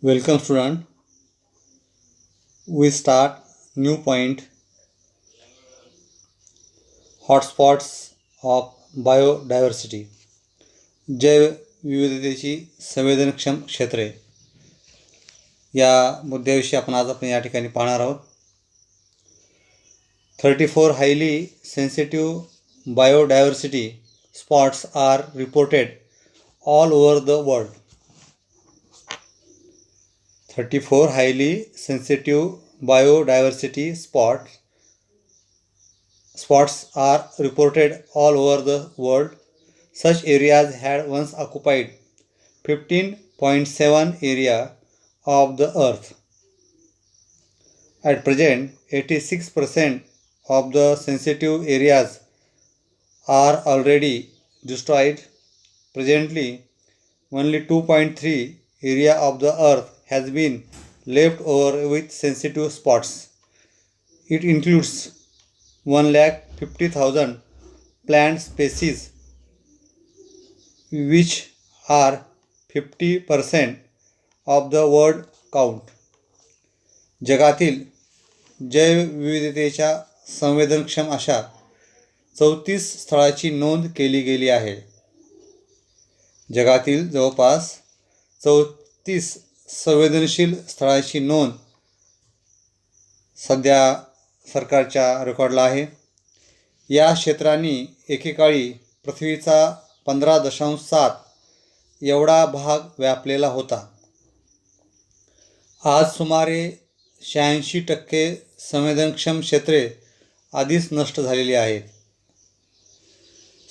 Welcome student. We start new point hotspots of biodiversity. जैवविविधतेची संवेदनक्षम क्षेत्रे या मुद्द्याविषयी आपण या ठिकाणी पाहणार आहोत. 34 highly sensitive biodiversity spots are reported all over the world. 34 highly sensitive biodiversity spots are reported all over the world. Such areas had once occupied 15.7 area of the earth. At present, 86% of the sensitive areas are already destroyed. Presently, only 2.3 area of the earth has been left over with sensitive spots. It includes 1,50,000 plant species, which are 50% of the world count. जगातील जैवविविधतेच्या संवेदनक्षम अशा 34 स्थळाची नोंद केली गेली आहे. जगातील जवळपास 34 संवेदनशील स्थळाची नोंद सध्या सरकारच्या रेकॉर्डला आहे. या क्षेत्रांनी एकेकाळी पृथ्वीचा 15.7 एवढा भाग व्यापलेला होता. आज सुमारे 86% संवेदनक्षम क्षेत्रे आधीच नष्ट झालेली आहेत.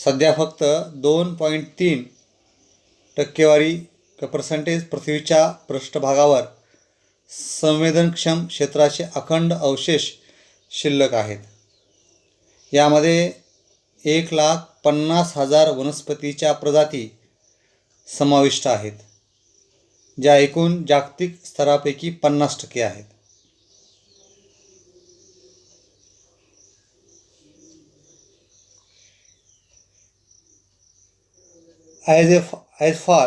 सध्या फक्त 2.3% पर्सेंटेज पृथ्वीच्या पृष्ठभागावर संवेदनक्षम क्षेत्राचे अखंड अवशेष शिल्लक आहेत. यामध्ये 1,50,000 वनस्पतीच्या प्रजाती समाविष्ट आहेत, ज्या एकूण जागतिक स्तरापैकी 50% आहेत. As far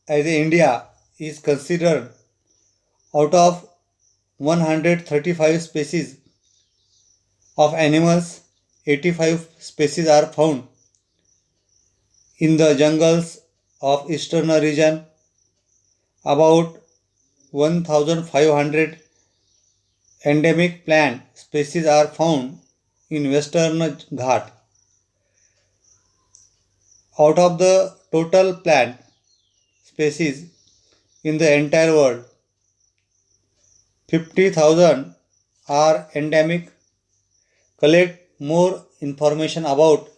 as India is considered, out of 135 species of animals, 85 species are found in the jungles of eastern region. About 1,500 endemic plant species are found in western Ghat. Out of the total plant species in the entire world, 50,000 are endemic. Collect more information about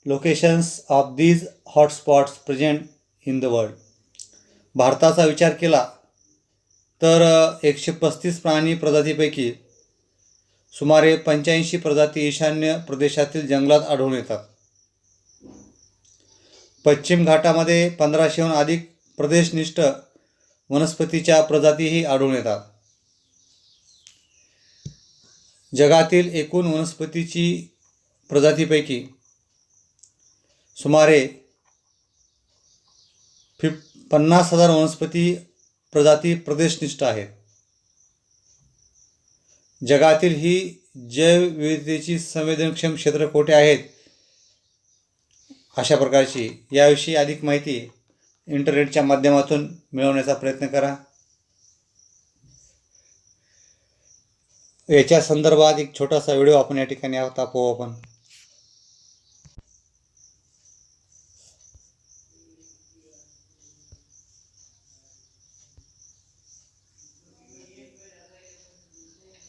locations of these hotspots present in the world. भारताचा विचार केला तर 135 प्राणी प्रजातीपैकी सुमारे 85 प्रजाती ईशान्य प्रदेशातील जंगलात आढळून येतात. पश्चिम घाटामध्ये 1500हून अधिक प्रदेशनिष्ठ वनस्पतीच्या प्रजातीही आढळून येतात. जगातील एकूण वनस्पतीची प्रजातीपैकी सुमारे 50,000 वनस्पती प्रजाती प्रदेशनिष्ठ आहेत. जगातील ही जैवविविधतेची संवेदनक्षम क्षेत्र कोठे आहेत अशा प्रकारची याविषयी अधिक माहिती इंटरनेटच्या माध्यमातून मिळवण्याचा प्रयत्न करा. याच्या संदर्भात एक छोटासा व्हिडिओ आपण या ठिकाणी पाहू. आपण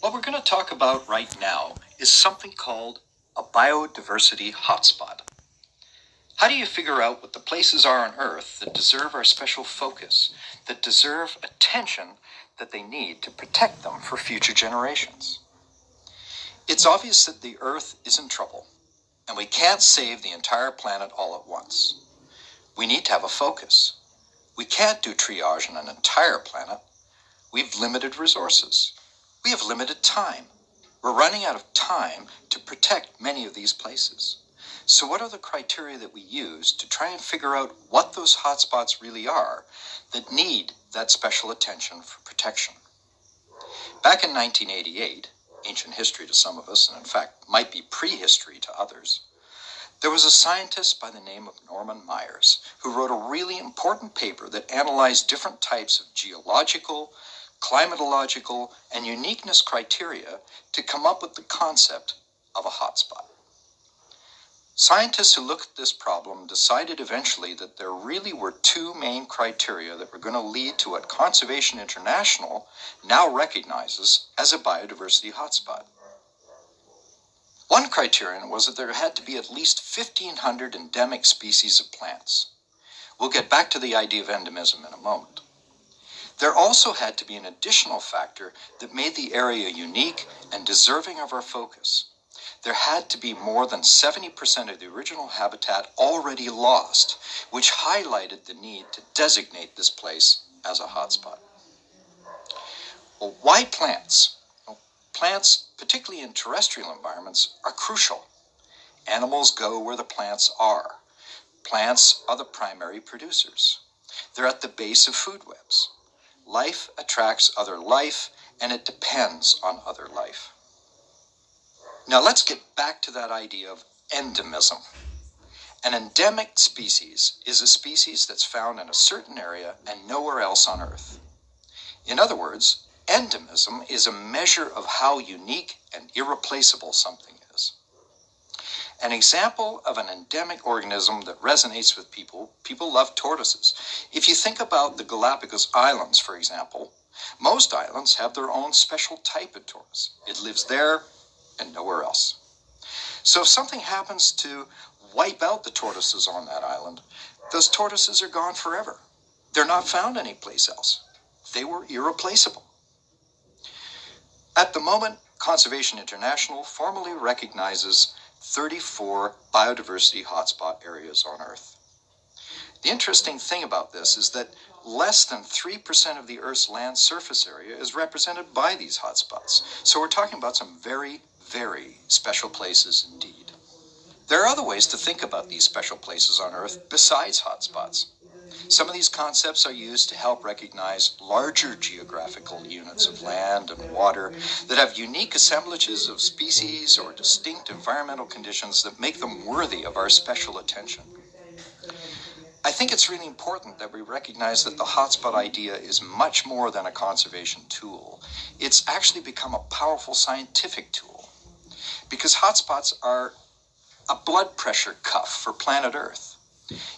What we're going to talk about right now is something called a biodiversity hotspot. How do you figure out what the places are on Earth that deserve our special focus, that deserve attention that they need to protect them for future generations? It's obvious that the Earth is in trouble, and we can't save the entire planet all at once. We need to have a focus. We can't do triage on an entire planet. We've limited resources. We have limited time. We're running out of time to protect many of these places. So what are the criteria that we use to try and figure out what those hotspots really are that need that special attention for protection. Back in 1988, ancient history to some of us, and in fact might be prehistory to others, there was a scientist by the name of Norman Myers who wrote a really important paper that analyzed different types of geological, climatological, and uniqueness criteria to come up with the concept of a hotspot. Scientists who looked at this problem decided eventually that there really were two main criteria that were going to lead to what Conservation International now recognizes as a biodiversity hotspot. One criterion was that there had to be at least 1,500 endemic species of plants. We'll get back to the idea of endemism in a moment. There also had to be an additional factor that made the area unique and deserving of our focus. There had to be more than 70% of the original habitat already lost, which highlighted the need to designate this place as a hotspot. Well, why plants? Well, plants, particularly in terrestrial environments, are crucial. Animals go where the plants are. Plants are the primary producers. They're at the base of food webs. Life attracts other life, and it depends on other life. Now let's get back to that idea of endemism. An endemic species is a species that's found in a certain area and nowhere else on Earth. In other words, endemism is a measure of how unique and irreplaceable something is. An example of an endemic organism that resonates with people love tortoises. If you think about the Galapagos Islands, for example, most islands have their own special type of tortoise. It lives there and nowhere else. So if something happens to wipe out the tortoises on that island, those tortoises are gone forever. They're not found anyplace else. They were irreplaceable. At the moment, Conservation International formally recognizes 34 biodiversity hotspot areas on Earth. The interesting thing about this is that less than 3% of the Earth's land surface area is represented by these hotspots. So we're talking about some very, very special places indeed. There are other ways to think about these special places on Earth besides hotspots. Some of these concepts are used to help recognize larger geographical units of land and water that have unique assemblages of species or distinct environmental conditions that make them worthy of our special attention. I think it's really important that we recognize that the hotspot idea is much more than a conservation tool. It's actually become a powerful scientific tool, because hotspots are a blood pressure cuff for planet Earth.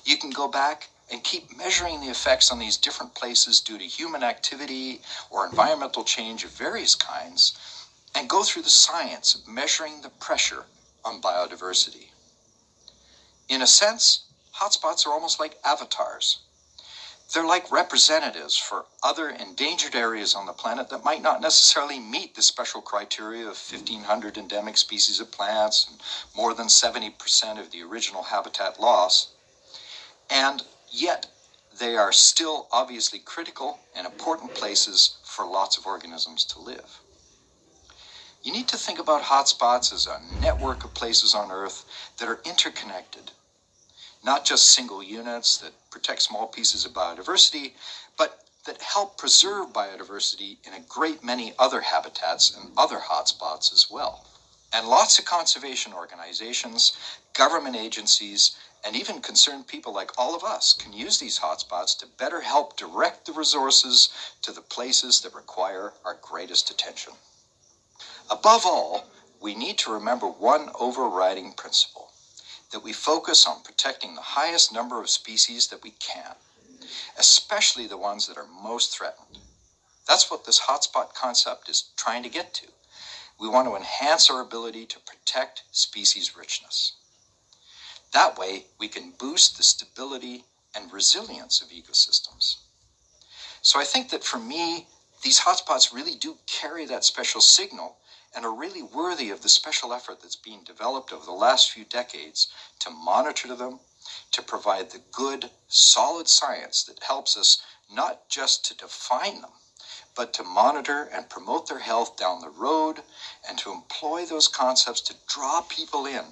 You can go back and keep measuring the effects on these different places due to human activity or environmental change of various kinds, and go through the science of measuring the pressure on biodiversity. In a sense, hotspots are almost like avatars. They're like representatives for other endangered areas on the planet that might not necessarily meet the special criteria of 1,500 endemic species of plants and more than 70% of the original habitat loss. And yet, they are still obviously critical and important places for lots of organisms to live. You need to think about hotspots as a network of places on Earth that are interconnected. Not just single units that protect small pieces of biodiversity, but that help preserve biodiversity in a great many other habitats and other hotspots as well. And lots of conservation organizations, government agencies, and even concerned people like all of us can use these hotspots to better help direct the resources to the places that require our greatest attention. Above all, we need to remember one overriding principle: that we focus on protecting the highest number of species that we can, especially the ones that are most threatened. That's what this hotspot concept is trying to get to. We want to enhance our ability to protect species richness. That way, we can boost the stability and resilience of ecosystems. So I think that for me, these hotspots really do carry that special signal and are really worthy of the special effort that's being developed over the last few decades to monitor them, to provide the good, solid science that helps us not just to define them, but to monitor and promote their health down the road, and to employ those concepts to draw people in,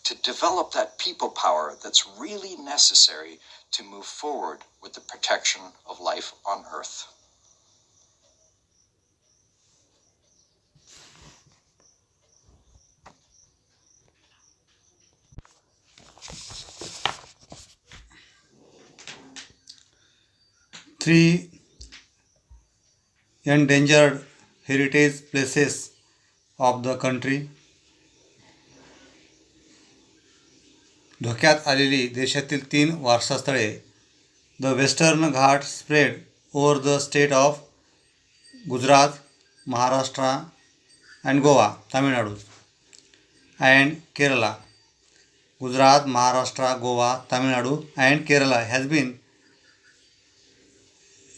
to develop that people power that's really necessary to move forward with the protection of life on Earth. Three endangered heritage places of the country. धोक्यात आलेली देशातील 3 वारसास्थळे. The western ghat spread over the state of Gujarat, Maharashtra and Goa, Tamil Nadu and Kerala. Gujarat, Maharashtra, Goa, Tamil Nadu and Kerala has been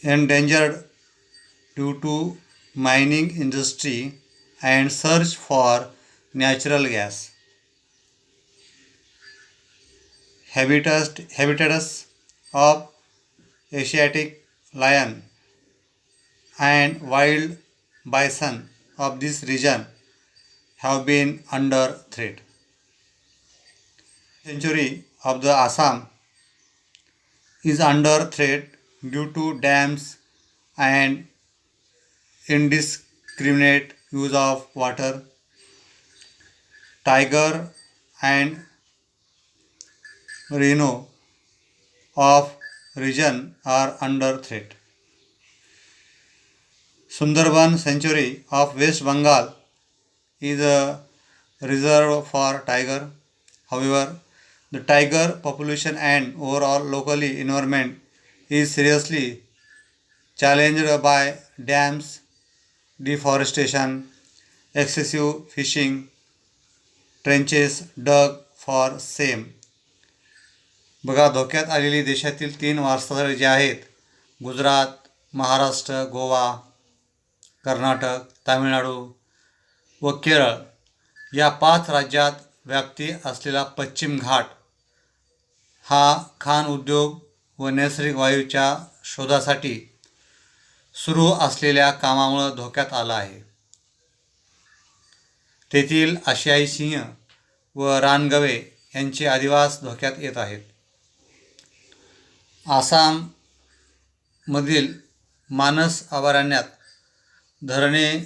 endangered due to mining industry and search for natural gas. Habitats of Asiatic lion and wild bison of this region have been under threat. Sanctuary of the Assam is under threat due to dams and indiscriminate use of water. Tiger and rhino of region are under threat. Sundarban Sanctuary of West Bengal is a reserve for tiger. However, the tiger population and overall local environment is seriously challenged by dams, deforestation, excessive fishing, trenches dug for same. बघा, धोक्यात आलेली देशातील 3 वारसास्थळे जे आहेत गुजरात, महाराष्ट्र, गोवा, कर्नाटक, तामिळनाडू व केरळ या 5 राज्यात व्याप्ती असलेला पश्चिम घाट हा खाण उद्योग व नैसर्गिक वायूच्या शोधासाठी सुरू असलेल्या कामामुळे धोक्यात आला आहे. तेथील आशियाई सिंह व रानगवे यांचे अधिवास धोक्यात येत आहेत. आसाममधील मानस अभयारण्यात धरणे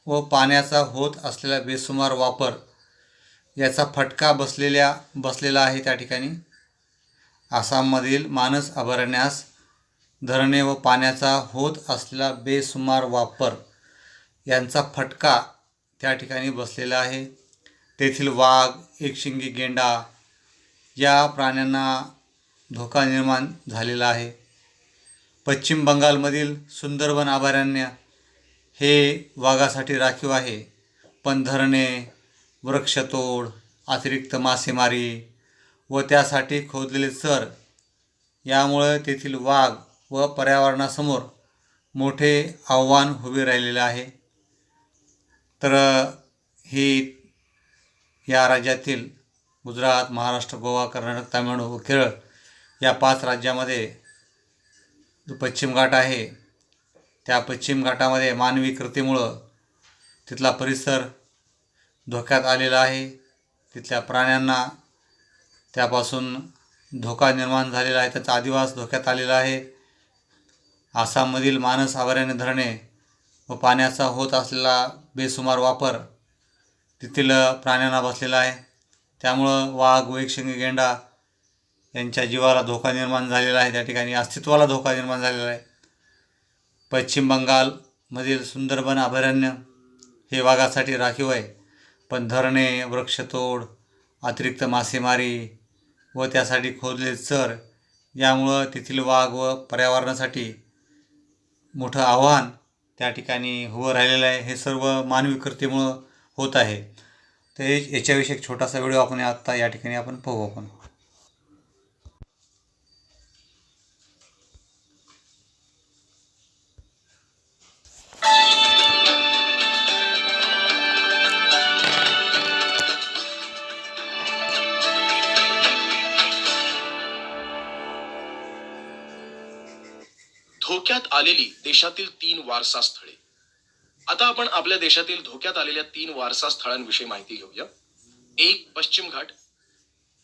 व पाण्याचा होत असलेला बेसुमार वापर याचा फटका बसलेला आहे. त्या ठिकाणी आसाममधील मानस अभयारण्यास धरणे व पाण्याचा होत असलेला बेसुमार वापर यांचा फटका त्या ठिकाणी बसलेला आहे. तेथील वाघ, एकशिंगी गेंडा या प्राण्यांना धोका निर्माण झालेला आहे. पश्चिम बंगालमधील सुंदरबन अभयारण्य हे वाघासाठी राखीव आहे, पण धरणे, वृक्षतोड, अतिरिक्त मासेमारी व त्यासाठी खोदलेले चर यामुळे तेथील वाघ व पर्यावरणासमोर मोठे आव्हान उभे राहिलेले आहे. तर ही या राज्यातील गुजरात, महाराष्ट्र, गोवा, कर्नाटक, तामिळनाडू व केरळ या 5 राज्यामध्ये जो पश्चिम घाट आहे त्या पश्चिम घाटामध्ये मानवी कृतीमुळं तिथला परिसर धोक्यात आलेला आहे. तिथल्या प्राण्यांना त्यापासून धोका निर्माण झालेला आहे, त्याचा अधिवास धोक्यात आलेला आहे. आसाममधील मानस अभयारण्य धरणे व पाण्याचा होत असलेला बेसुमार वापर तेथील प्राण्यांना बसलेला आहे. त्यामुळं वाघ व एकशिंगी गेंडा यांच्या जीवाला धोका निर्माण झालेला आहे, त्या ठिकाणी अस्तित्वाला धोका निर्माण झालेला आहे. पश्चिम बंगालमधील सुंदरबन अभयारण्य हे वाघासाठी राखीव आहे, पण धरणे, वृक्षतोड, अतिरिक्त मासेमारी व त्यासाठी खोदलेले चर यामुळं तेथील वाघ व पर्यावरणासाठी मोठं आव्हान त्या ठिकाणी उभं राहिलेलं आहे. हे सर्व मानवी कृतीमुळं होत आहे. तर याच्याविषयी एक छोटासा व्हिडिओ आपण आत्ता या ठिकाणी आपण पाहू. आपण धोक्यात आलेली देशातील 3 वारसा स्थळे. आता आपण आपल्या देशातील धोक्यात आलेल्या 3 वारसा स्थळांविषयी माहिती घेऊया. 1. पश्चिम घाट.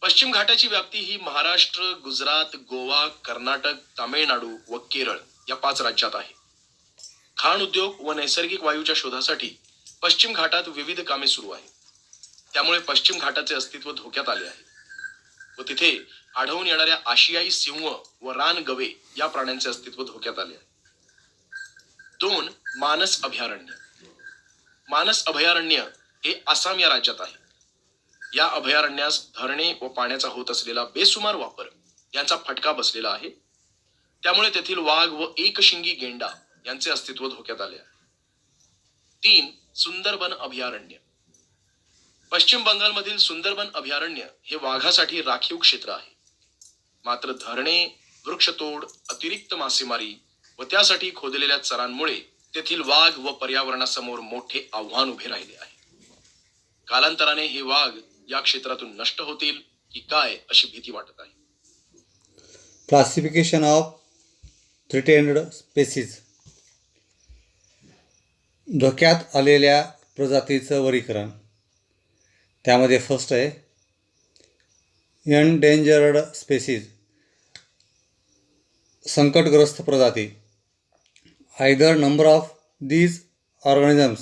पश्चिम घाटाची व्याप्ती ही महाराष्ट्र, गुजरात, गोवा, कर्नाटक, तामिळनाडू व केरळ या 5 राज्यात आहे. खाण उद्योग व नैसर्गिक वायूच्या शोधासाठी पश्चिम घाटात विविध कामे सुरू आहेत. त्यामुळे पश्चिम घाटाचे अस्तित्व धोक्यात आले आहे व तिथे आढळून येणाऱ्या आशियाई सिंह व रानगवे या प्राण्यांचे अस्तित्व धोक्यात आले आहे. 2. मानस अभयारण्य. मानस अभयारण्य हे आसाम या राज्यात आहे. या अभयारण्यास धरणे व पाण्याचा होत असलेला बेसुमार वापर यांचा फटका बसलेला आहे. त्यामुळे तेथील वाघ व एकशिंगी गेंडा यांचे अस्तित्व धोक्यात आले आहे. 3. सुंदरबन अभयारण्य. पश्चिम बंगालमधील सुंदरबन अभयारण्य हे वाघासाठी राखीव क्षेत्र आहे. मात्र धरणे, वृक्षतोड, अतिरिक्त मासेमारी व त्यासाठी खोदलेल्या चरांमुळे तेथील वाघ व पर्यावरणासमोर मोठे आव्हान उभे राहिले आहे. कालांतराने हे वाघ या क्षेत्रातून नष्ट होतील की काय अशी भीती वाटत आहे. Classification of threatened species. धोक्यात आलेल्या प्रजातीचं वर्गीकरण. त्यामध्ये फर्स्ट आहे एंडेंजर्ड स्पेसीज, संकटग्रस्त प्रजाती. Either number of these organisms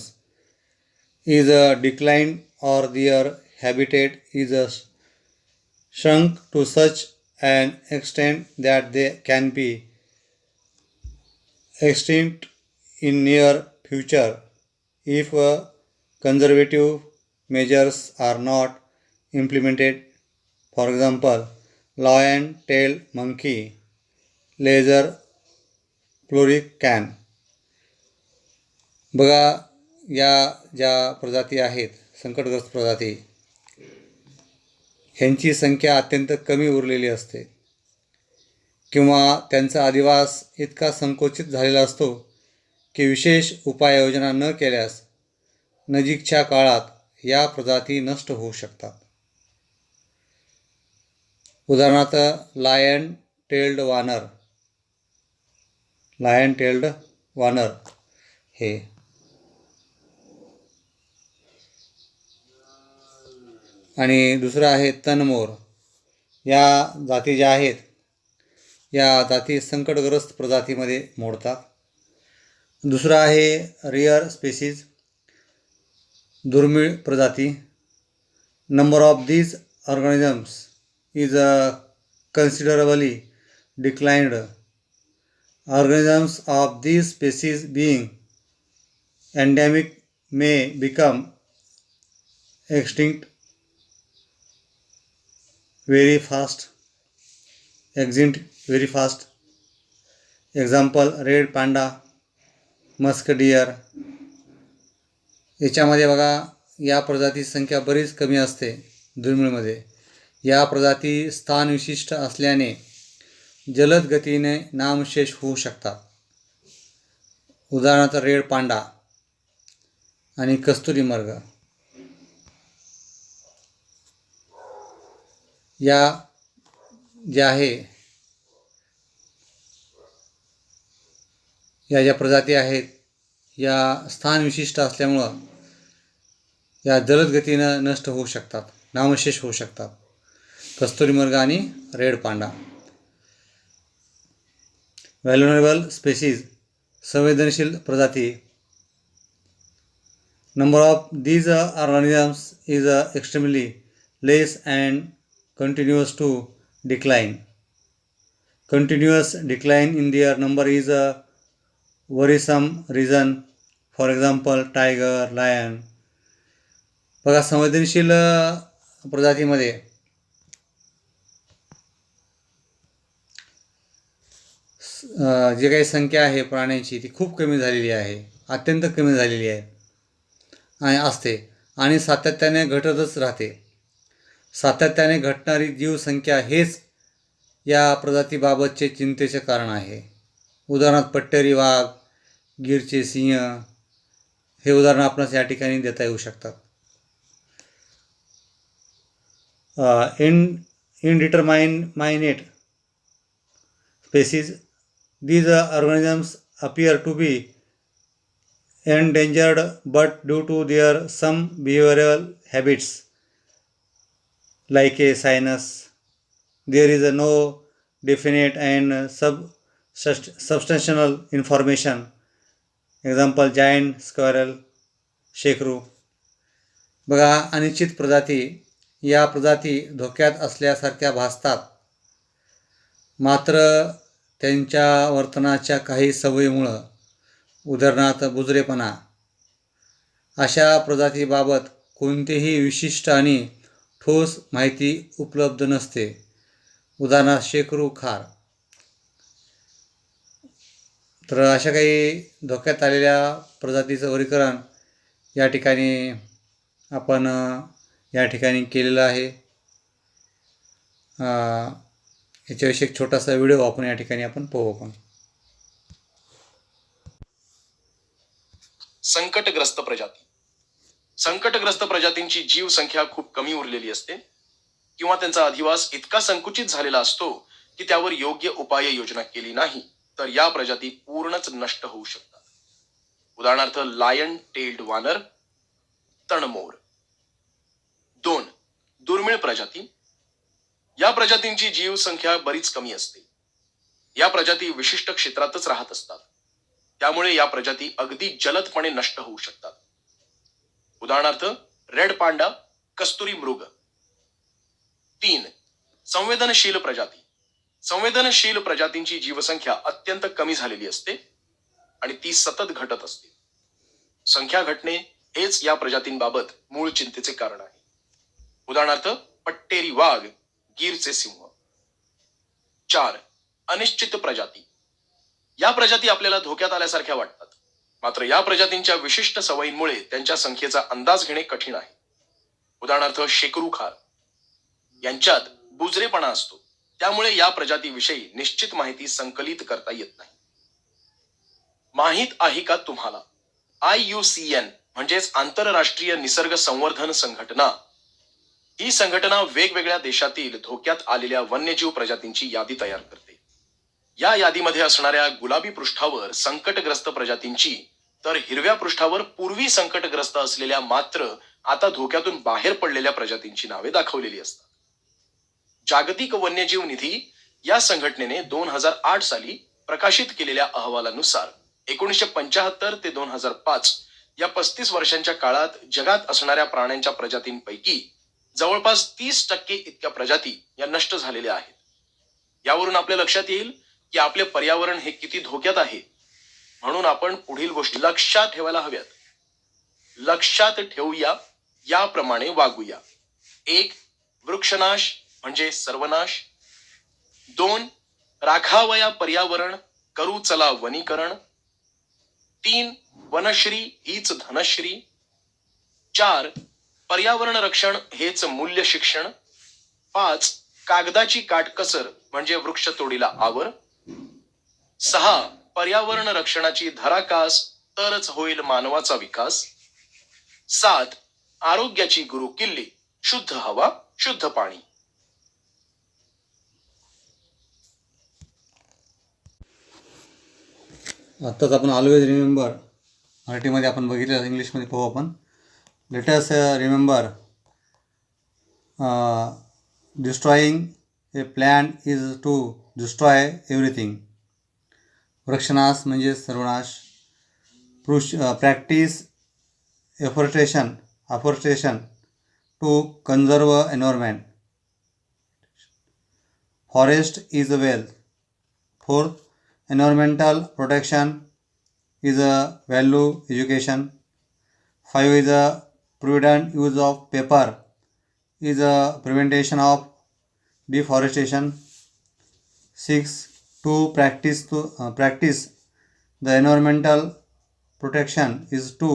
is declined or their habitat is shrunk to such an extent that they can be extinct in near future if conservative measures are not implemented. For example, lion-tailed monkey, lizard plurican. बघा, या ज्या प्रजाती आहेत संकटग्रस्त प्रजाती, ह्यांची संख्या अत्यंत कमी उरलेली असते किंवा त्यांचा अधिवास इतका संकोचित झालेला असतो की विशेष उपाययोजना न केल्यास नजीकच्या काळात या प्रजाती नष्ट होऊ शकतात. उदाहरणार्थ लायन टेल्ड वानर हे. आणि दुसरं आहे तनमोर. या जाती ज्या आहेत या जाती संकटग्रस्त प्रजातीमध्ये मोडतात. दुसरं आहे रिअर स्पेसीज, दुर्मिळ प्रजाती. Number of these organisms is considerably declined. Organisms of these species being endemic may become extinct very fast. Example, red panda, musk deer. याच्यामध्ये बघा, या प्रजातीची संख्या बरीच कमी असते दुर्मिळमध्ये. या प्रजाती स्थानविशिष्ट असल्याने जलद गतीने नामशेष होऊ शकतात. उदाहरणार्थ रेड पांडा आणि कस्तुरी मृग. या ज्या आहे या ज्या प्रजाती आहेत या स्थानविशिष्ट असल्यामुळं या जलद गतीनं नष्ट होऊ शकतात, नामशेष होऊ शकतात. कस्तुरी मृग आणि रेड पांडा. व्हॅल्युनरेबल स्पेसीज, संवेदनशील प्रजाती. Number of these organisms is extremely less and continues to decline. Continuous decline in their number is a worrisome reason. For example, tiger, lion. बघा, संवेदनशील प्रजातीमध्ये जे काही संख्या आहे प्राण्यांची ती खूप कमी झालेली आहे, अत्यंत कमी झालेली आहे आणि असते आणि सातत्याने घटतच राहते. सातत्याने घटणारी जीवसंख्या हेच या प्रजातीबाबतचे चिंतेचे कारण आहे. उदाहरणार्थ पट्टेरी वाघ, गिरचे सिंह हे उदाहरण आपणास या ठिकाणी देता येऊ शकतात. Indeterminate species. These organisms appear to be endangered, but due to their some behavioral habits like a sinus. There is no definite and substantial information. Example, giant squirrel, शेकरू. बघा, अनिश्चित प्रजाती या प्रजाती धोक्यात असल्यासारख्या भासतात, मात्र त्यांच्या वर्तनाच्या काही सवयीमुळं, उदाहरणार्थ बुजरेपणा, अशा प्रजातीबाबत कोणतीही विशिष्ट आणि ठोस माहिती उपलब्ध नसते. उदाहरणार्थ शेकरू, खार. तर अशा काही धोक्यात आलेल्या प्रजातीचं वर्गीकरण या ठिकाणी आपण केलेलं आहे. याच्याविषयी एक छोटासा व्हिडिओ आपण या ठिकाणी पाहू. संकटग्रस्त प्रजाती. संकटग्रस्त प्रजातींची जीव संख्या खूप कमी उरलेली असते किंवा त्यांचा अधिवास इतका संकुचित झालेला असतो की त्यावर योग्य उपाय योजना केली नाही तर या प्रजाती पूर्णच नष्ट होऊ शकतात. उदाहरणार्थ लायन टेल्ड वानर, तणमोर. 2. दुर्मिळ प्रजाती. या प्रजातींची जीव संख्या बरीच कमी असते. या प्रजाती विशिष्ट क्षेत्रातच राहत असतात, त्यामुळे या प्रजाती अगदी जलदपणे नष्ट होऊ शकतात. उदाहरणार्थ रेड पांडा, कस्तुरी मृग. 3. संवेदनशील प्रजाती. संवेदनशील प्रजातींची जीवसंख्या अत्यंत कमी झालेली असते आणि ती सतत घटत असते. संख्या घटणे हेच या प्रजातींबाबत मूळ चिंतेचे कारण आहे. उदाहरणार्थ पट्टेरी वाघ, गीरचे सिंह. 4. अनिश्चित प्रजाती. या प्रजाती आपल्याला धोक्यात आल्यासारख्या वाटतात, मात्र या प्रजातींच्या विशिष्ट सवयींमुळे त्यांच्या संख्येचा अंदाज घेणे कठीण आहे. उदाहरणार्थ शेकरू, खार. यांच्यात बुजरेपणा असतो, त्यामुळे या प्रजातीविषयी निश्चित माहिती संकलित करता येत नाही. माहित आहे का तुम्हाला, IUCN म्हणजेच आंतरराष्ट्रीय निसर्ग संवर्धन संघटना, ही संघटना वेगवेगळ्या देशातील धोक्यात आलेल्या वन्यजीव प्रजातींची यादी तयार करते. या यादीमध्ये असणाऱ्या गुलाबी पृष्ठावर संकटग्रस्त प्रजातींची, तर हिरव्या पृष्ठावर पूर्वी संकटग्रस्त असलेल्या मात्र आता धोक्यातून बाहेर पडलेल्या प्रजातींची नावे दाखवलेली असतात. जागतिक वन्यजीव निधी या संघटनेने 2008 साली प्रकाशित केलेल्या अहवालानुसार 1975 ते 2005 या 35 वर्षांच्या काळात जगात असणाऱ्या प्राण्यांच्या प्रजातींपैकी जवळपास 30% इतक्या प्रजाती या नष्ट झालेल्या आहेत. यावरून आपल्या लक्षात येईल की आपले पर्यावरण हे किती धोक्यात आहे. म्हणून आपण पुढील गोष्टी लक्षात ठेवायला हव्यात. लक्षात ठेवूया, याप्रमाणे वागूया. 1. वृक्षनाश म्हणजे सर्वनाश. 2. राखावया पर्यावरण, करू चला वनीकरण. 3. वनश्री हीच धनश्री. 4. पर्यावरण रक्षण हेच मूल्य शिक्षण. 5. कागदाची काटकसर म्हणजे वृक्षतोडीला आवर. 6. पर्यावरण रक्षणाची धराकास तरच होईल मानवाचा विकास. 7. आरोग्याची गुरुकिल्ली, शुद्ध हवा, शुद्ध पाणी. आत्ताच आपण ऑलवेज रिमेंबर मराठीमध्ये आपण बघितलं, इंग्लिशमध्ये पाहू आपण. Let us remember, destroying a plant is to destroy everything. वृक्षनाश म्हणजे सर्वनाश. Practice afforestation to conserve environment. Forest is a wealth. 4th, environmental protection is a value education. 5 is a prudent use of paper is a prevention of deforestation. 6, to practice the environmental protection is to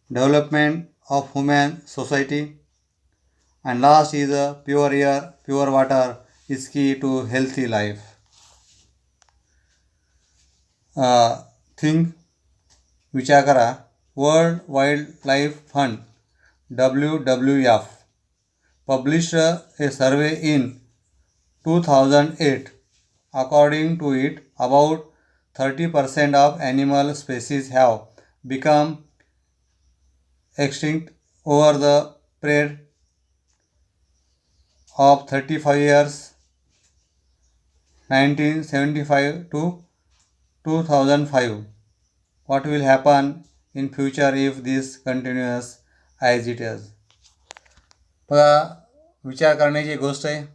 development of human society. And last is a pure air, pure water is key to healthy life. Think, विचार करा. World wild life fund WWF published a survey in 2008. According to it, about 30% of animal species have become extinct over the period of 35 years 1975 to 2005. What will happen in future if this continues as it is? बघा, विचार करण्याची गोष्ट आहे.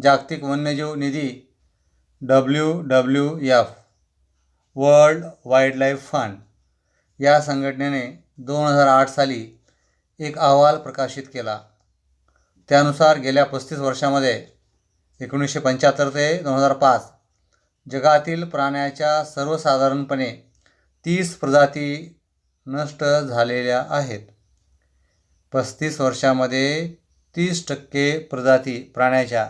जागतिक वन्यजीव निधी WWF world wild life fund या संघटनेने 2008 साली एक अहवाल प्रकाशित केला. त्यानुसार गेल्या 35 वर्षामध्ये 1975 ते 2005 जगातील प्राण्याच्या सर्वसाधारणपणे 30 प्रजाती नष्ट झालेल्या आहेत. 35 वर्षामध्ये 30% प्रजाती प्राण्याच्या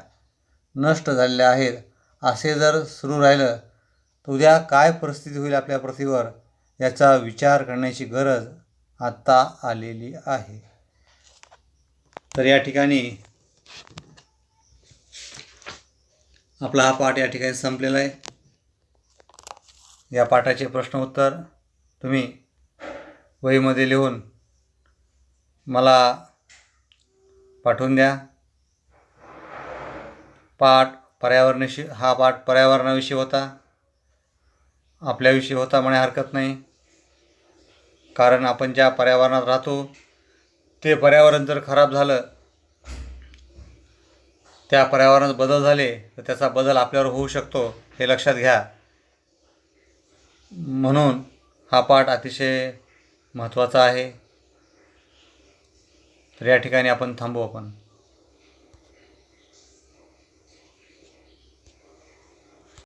नष्ट झालेल्या आहेत. असे जर सुरू राहिलं तर उद्या काय परिस्थिती होईल आपल्या पृथ्वीवर याचा विचार करण्याची गरज आत्ता आलेली आहे. तर या ठिकाणी आपला हा पाठ या ठिकाणी संपलेला आहे. या पाठाचे प्रश्न उत्तर तुम्ही वहीमध्ये लिहून मला पाठवून द्या. हा पाठ पर्यावरणाविषयी होता, आपल्याविषयी होता म्हणे हरकत नाही. कारण आपण ज्या पर्यावरणात राहतो ते पर्यावरण जर खराब झालं, त्या पर्यावरणात बदल झाले तर त्याचा बदल आपल्यावर होऊ शकतो, हे लक्षात घ्या. म्हणून हा पाठ अतिशय महत्त्वाचा आहे. तर या ठिकाणी आपण थांबू.